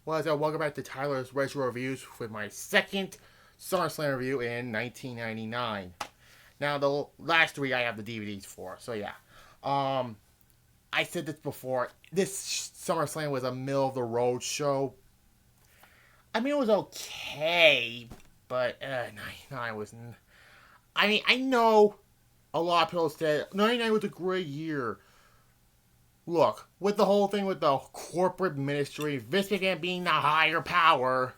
What's up? Welcome back to Tyler's Retro Reviews with my second SummerSlam review in 1999. Now, the last three I have the DVDs for, so yeah. Um, I said this before. This SummerSlam was a middle of the road show. I mean, it was okay, but 99 was. I mean, I know a lot of people said 99 was a great year. Look, with the whole thing with the corporate ministry, Vince McMahon being the higher power,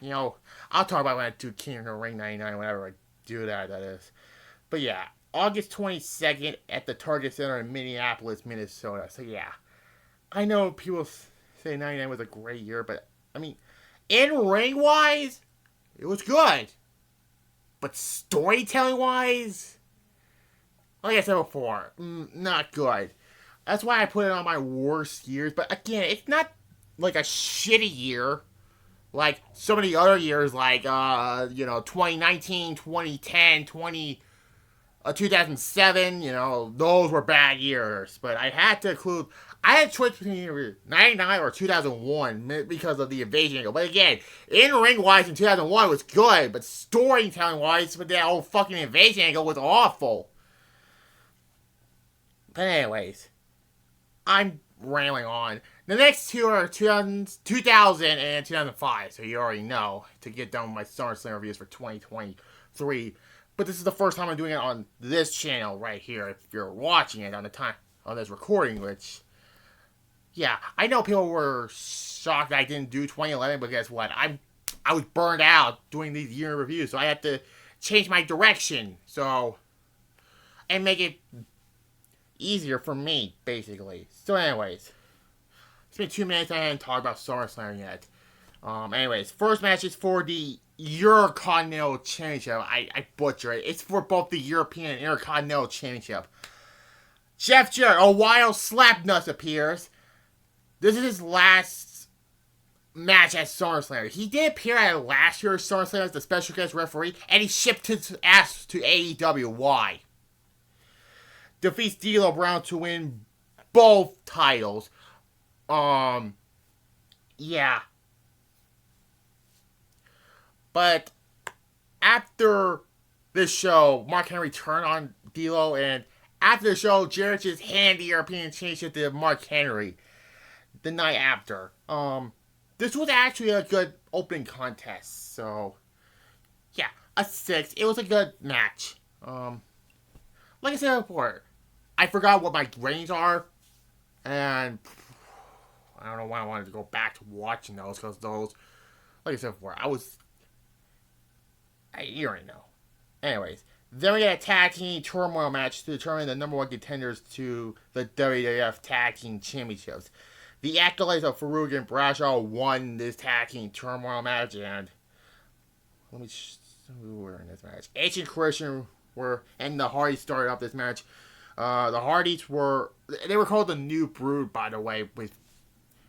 I'll talk about when I do King of the Ring 99, whenever I do that is. But yeah, August 22nd at the Target Center in Minneapolis, Minnesota. So yeah, I know people say 99 was a great year, but I mean, in ring wise, it was good. But storytelling wise, like I said before, not good. That's why I put it on my worst years. But again, it's not like a shitty year like so many other years, like 2019, 2010, 2007. Those were bad years. But I had to include. I had to switch between 99 or 2001 because of the invasion angle. But again, in ring wise in 2001 was good, but storytelling wise, but that whole fucking invasion angle was awful. But anyways, I'm rambling on. The next two are 2000 and 2005, so you already know to get done with my SummerSlam reviews for 2023. But this is the first time I'm doing it on this channel right here. If you're watching it on the time on this recording, which, yeah, I know people were shocked that I didn't do 2011, but guess what? I was burned out doing these year reviews, so I had to change my direction. And make it easier for me, basically. So anyways, it's been 2 minutes. I haven't talked about SummerSlam yet. Anyways, first match is for the Intercontinental Championship. I butcher it. It's for both the European and Intercontinental Championship. Jeff Jarrett, a wild slapnuts appears. This is his last match at SummerSlam. He did appear at last year's SummerSlam as the special guest referee, and he shipped his ass to AEW. Why? Defeats D'Lo Brown to win both titles. Yeah. But after this show, Mark Henry turned on D'Lo, and after the show, Jarrett just handed the European Championship to Mark Henry the night after. This was actually a good opening contest, so yeah, a 6. It was a good match. Like I said before, I forgot what my ratings are, and I don't know why I wanted to go back to watching those, because those, like I said before, you already know. Anyways, then we get a tag team turmoil match to determine the number one contenders to the WWF Tag Team Championships. The Acolytes of Farouk and Bradshaw won this tag team turmoil match, and who were in this match? Edge and Christian and the Hardys started up this match. The Hardys were called the New Brood, by the way,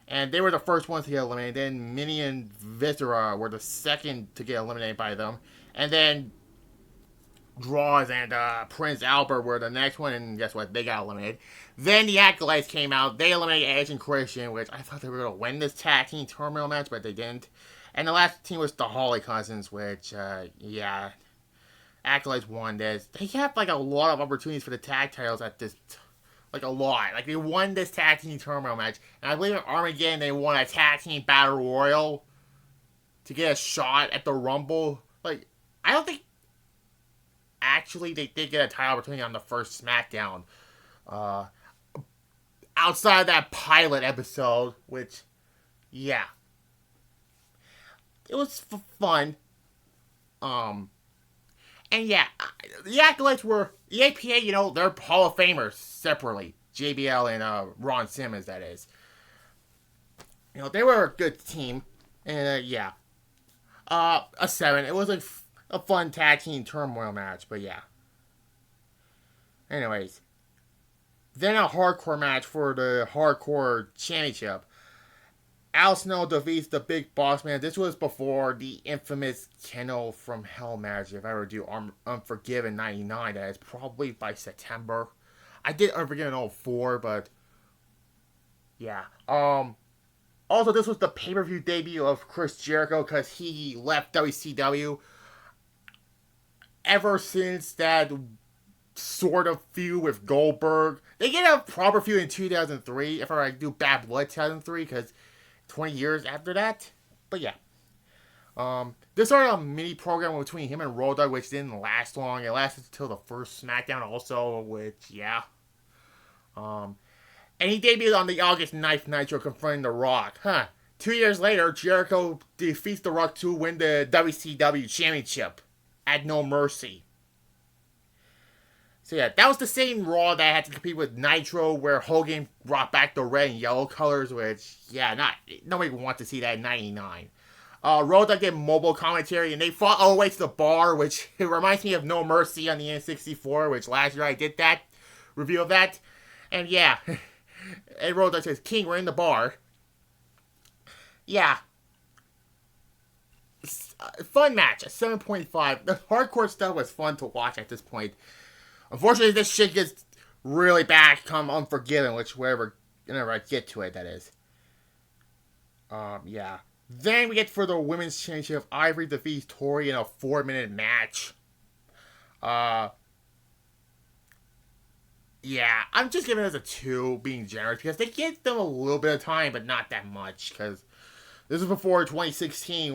and they were the first ones to get eliminated. Then Minnie and Viscera were the second to get eliminated by them, and then Draws and Prince Albert were the next one, and guess what? They got eliminated. Then the Acolytes came out. They eliminated Edge and Christian, which I thought they were going to win this tag team turmoil match, but they didn't. And the last team was the Holly Cousins, which, Acolytes won this. They have like a lot of opportunities for the tag titles at this, like a lot. Like they won this tag team turmoil match, and I believe at Armageddon they won a tag team battle royal to get a shot at the Rumble. Like I don't think actually they did get a title opportunity on the first SmackDown, outside of that pilot episode, which yeah, it was fun. And yeah, the Acolytes were, the APA, they're Hall of Famers separately. JBL and Ron Simmons, that is. They were a good team. And yeah. A 7. It was a fun tag team turmoil match, but yeah. Anyways. Then a hardcore match for the Hardcore Championship. Al Snow defeats the Big Boss Man. This was before the infamous Kennel from Hell match. If I ever do Unforgiven 99, that is probably by September. I did Unforgiven 04, but yeah. Also, this was the pay-per-view debut of Chris Jericho because he left WCW. Ever since that sort of feud with Goldberg, they get a proper feud in 2003. If I do Bad Blood 2003, because 20 years after that. But yeah. This started a mini program between him and Road Dogg, which didn't last long. It lasted until the first SmackDown also, which, yeah. And he debuted on the August 9th Nitro confronting The Rock. 2 years later, Jericho defeats The Rock to win the WCW Championship at No Mercy. So yeah, that was the same Raw that had to compete with Nitro, where Hogan brought back the red and yellow colors, which, yeah, nobody wants to see that in 99. Road Dogg did mobile commentary, and they fought all the way to the bar, which it reminds me of No Mercy on the N64, which last year I did that review of that. And yeah, and Road Dogg says, "King, we're in the bar." Yeah. Fun match, a 7.5. The hardcore stuff was fun to watch at this point. Unfortunately, this shit gets really bad come Unforgiven, which whenever I get to it, that is. Yeah. Then we get for the Women's Championship, Ivory defeats Tori in a 4-minute match. Yeah, I'm just giving this a 2, being generous, because they give them a little bit of time, but not that much, because this was before 2016,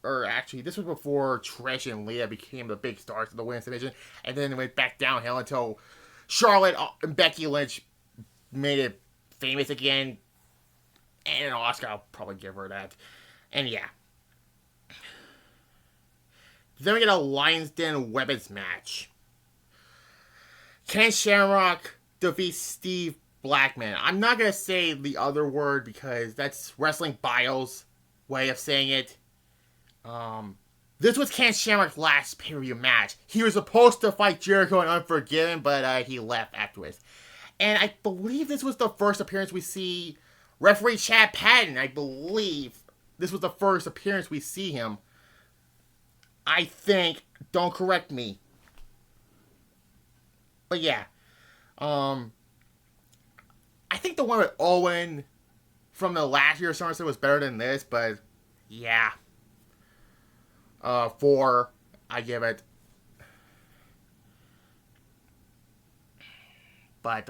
actually, this was before Trish and Leah became the big stars of the women's division, and then it went back downhill until Charlotte and Becky Lynch made it famous again, and Asuka, I'll probably give her that, and yeah. Then we get a Lions Den Weapons match. Ken Shamrock defeats Steve Blackman. I'm not going to say the other word because that's Wrestling Bio's way of saying it. This was Ken Shamrock's last pay-per-view match. He was supposed to fight Jericho in Unforgiven, but he left afterwards. And I believe this was the first appearance we see referee Chad Patton. I believe this was the first appearance we see him. I think. Don't correct me. But yeah, I think the one with Owen from the last year of SummerSlam was better than this, but yeah. 4, I give it. But,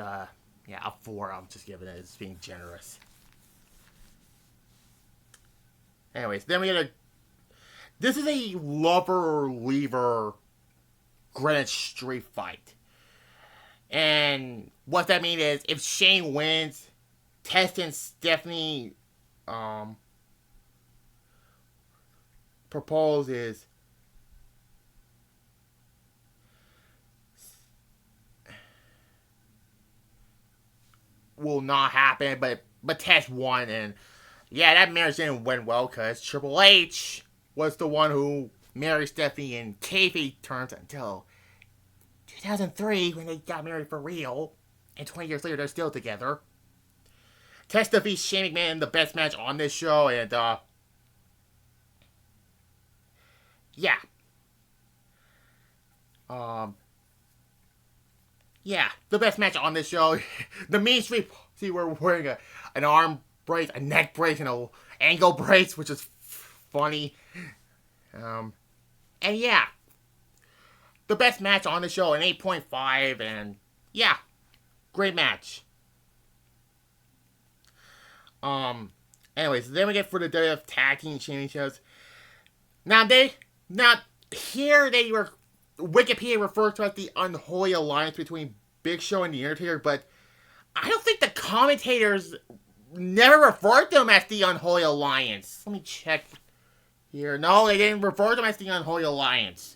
yeah, a 4, I'm just giving it as being generous. Anyways, then we get this is a lover or leaver Greenwich Street fight. And what that means is, if Shane wins, Test and Stephanie proposes will not happen, but Test won, and yeah, that marriage didn't went well because Triple H was the one who married Stephanie in kayfabe terms until 2003, when they got married for real, and 20 years later, they're still together. Test defeats Shane McMahon in the best match on this show, and, yeah. Yeah, the best match on this show. The Mean Street Posse were wearing an arm brace, a neck brace, and an ankle brace, which is funny. And yeah. The best match on the show, an 8.5, and yeah, great match. Anyways, then we get for the WWF Tag Team Championships. Now here they were, Wikipedia refers to it as the unholy alliance between Big Show and The Undertaker, but I don't think the commentators never referred to them as the unholy alliance. Let me check here. No, they didn't refer to them as the unholy alliance.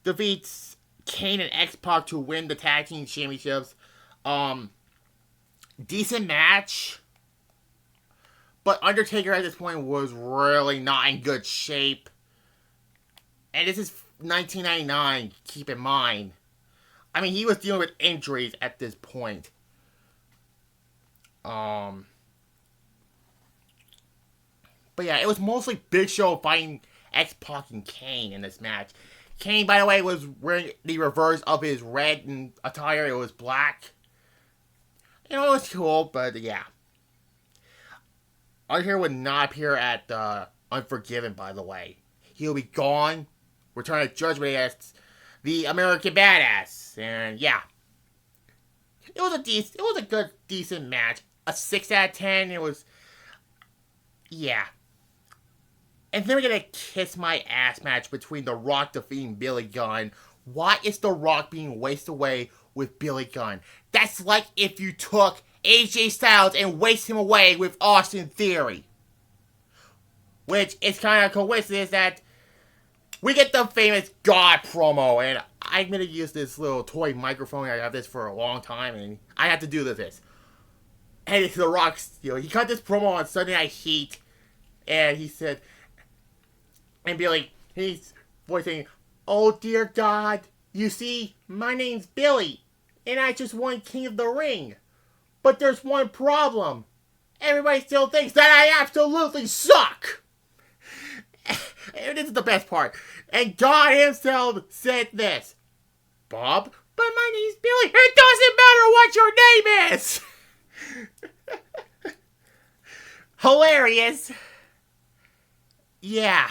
Defeats Kane and X-Pac to win the Tag Team Championships. Decent match. But Undertaker at this point was really not in good shape. And this is 1999, keep in mind. I mean, he was dealing with injuries at this point. But yeah, it was mostly Big Show fighting X-Pac and Kane in this match. Kane, by the way, was wearing the reverse of his red attire. It was black. it was cool, but yeah. Undertaker would not appear at Unforgiven, by the way. He'll be gone. Return of Judgment as the American Badass, and yeah, it was a good, decent match. A 6 out of 10. It was, yeah. And then we get a kiss my ass match between The Rock defeating Billy Gunn. Why is The Rock being wasted away with Billy Gunn? That's like if you took AJ Styles and wasted him away with Austin Theory. Which is kind of a coincidence that we get the famous God promo, and I'm going to use this little toy microphone. I have this for a long time, and I have to do this. And it's The Rock's, he cut this promo on Sunday Night Heat, and he said, and Billy, he's voicing, "Oh dear God, you see, my name's Billy, and I just won King of the Ring. But there's one problem. Everybody still thinks that I absolutely suck." And this is the best part. And God himself said this, "Bob, but my name's Billy. It doesn't matter what your name is." Hilarious. Yeah.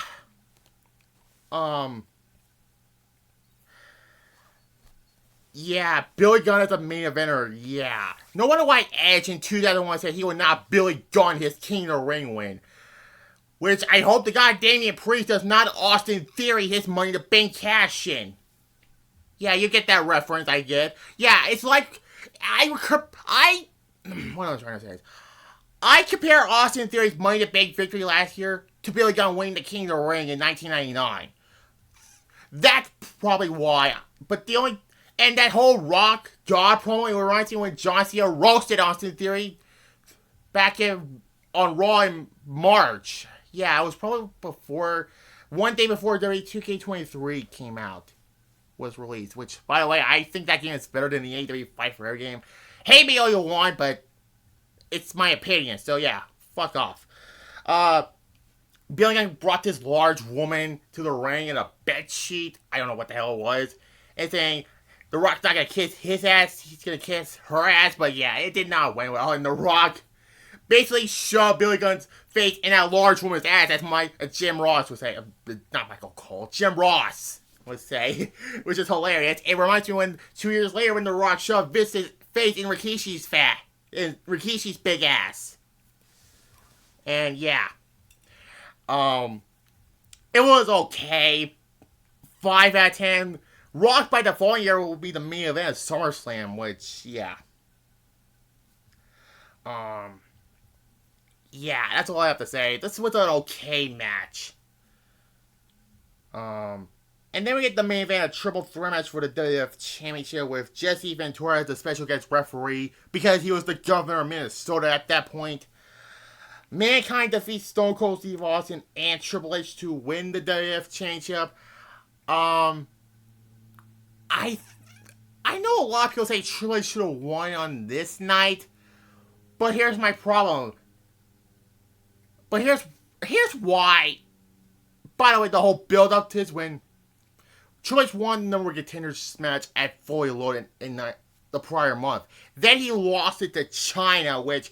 Yeah, Billy Gunn is a main eventer, yeah. No wonder why Edge in 2001 said he would not Billy Gunn his King of the Ring win. Which I hope to God Damian Priest does not Austin Theory his Money to Bank cash in. Yeah, you get that reference, I get. Yeah, it's like, what am I trying to say? I compare Austin Theory's Money to Bank victory last year to Billy Gunn winning the King of the Ring in 1999. That's probably why. But and that whole Rock God promo, it reminds me when John Cena roasted Austin Theory back on Raw in March. Yeah, it was probably one day before W2K23 came out, was released. Which, by the way, I think that game is better than the AEW Fight Forever game. Hate me all you want, but it's my opinion. So yeah, fuck off. Billy Gunn brought this large woman to the ring in a bed sheet. I don't know what the hell it was. And saying, The Rock's not gonna kiss his ass, he's gonna kiss her ass. But yeah, it did not went well. And The Rock basically shoved Billy Gunn's face in that large woman's ass, as Jim Ross would say. Not Michael Cole, Jim Ross would say. Which is hilarious. It reminds me when 2 years later when The Rock shoved Vince's face in Rikishi's big ass. And yeah. It was okay. 5 out of 10. Rock by the following year will be the main event of SummerSlam, which, yeah. Yeah, that's all I have to say. This was an okay match. And then we get the main event, a triple threat match for the WWF Championship with Jesse Ventura as the special guest referee because he was the governor of Minnesota at that point. Mankind defeats Stone Cold Steve Austin and Triple H to win the WWF Championship. I know a lot of people say Triple H should have won on this night, but here's my problem. But here's why. By the way, the whole build up to his win. Triple H won the number one contenders match at Fully Loaded in the prior month. Then he lost it to China, which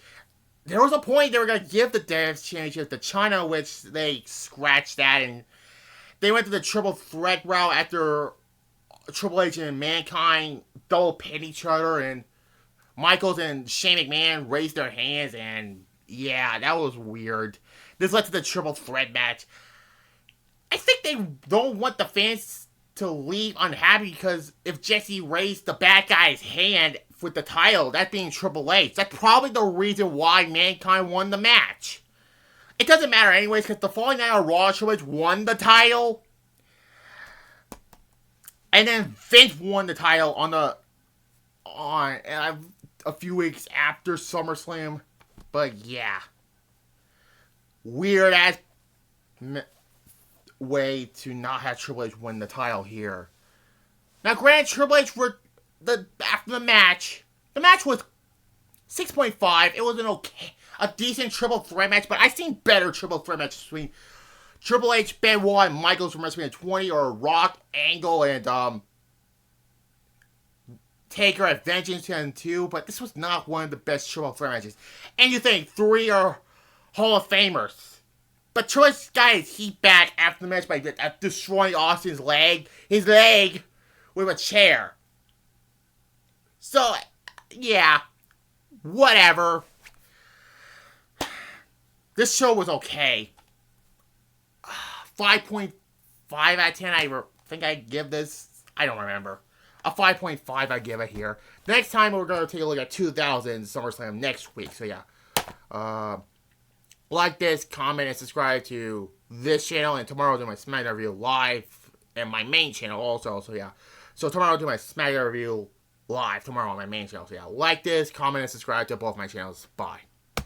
there was a point they were going to give the WWF Championship to China, which they scratched that, and they went to the triple threat route after Triple H and Mankind double pinned each other, and Michaels and Shane McMahon raised their hands, and yeah, that was weird. This led to the triple threat match. I think they don't want the fans to leave unhappy because if Jesse raised the bad guy's hand with the title, that being Triple H, that's probably the reason why Mankind won the match. It doesn't matter anyways, because the following night on Raw, Triple H won the title. And then Vince won the title a few weeks after SummerSlam. But yeah. Weird ass way to not have Triple H win the title here. Now, granted, Triple H after the match was 6.5. It was a decent triple threat match, but I've seen better triple threat matches between Triple H, Benoit, and Michaels from WrestleMania 20, or Rock, Angle, and Taker at Vengeance 2002, but this was not one of the best Triple Threat matches. And you think 3 are Hall of Famers. But Choice got his heat back after the match by destroying Austin's leg. His leg with a chair. So, yeah. Whatever. This show was okay. 5.5 out of 10. I think I give this. I don't remember. A 5.5 I give it here. Next time we're going to take a look at 2000 SummerSlam next week. So yeah. Like this, comment, and subscribe to this channel. And tomorrow I'll do my SmackDown review live. And my main channel also. So yeah. So tomorrow I'll do my SmackDown review live. Tomorrow on my main channel. So yeah. Like this, comment, and subscribe to both my channels. Bye.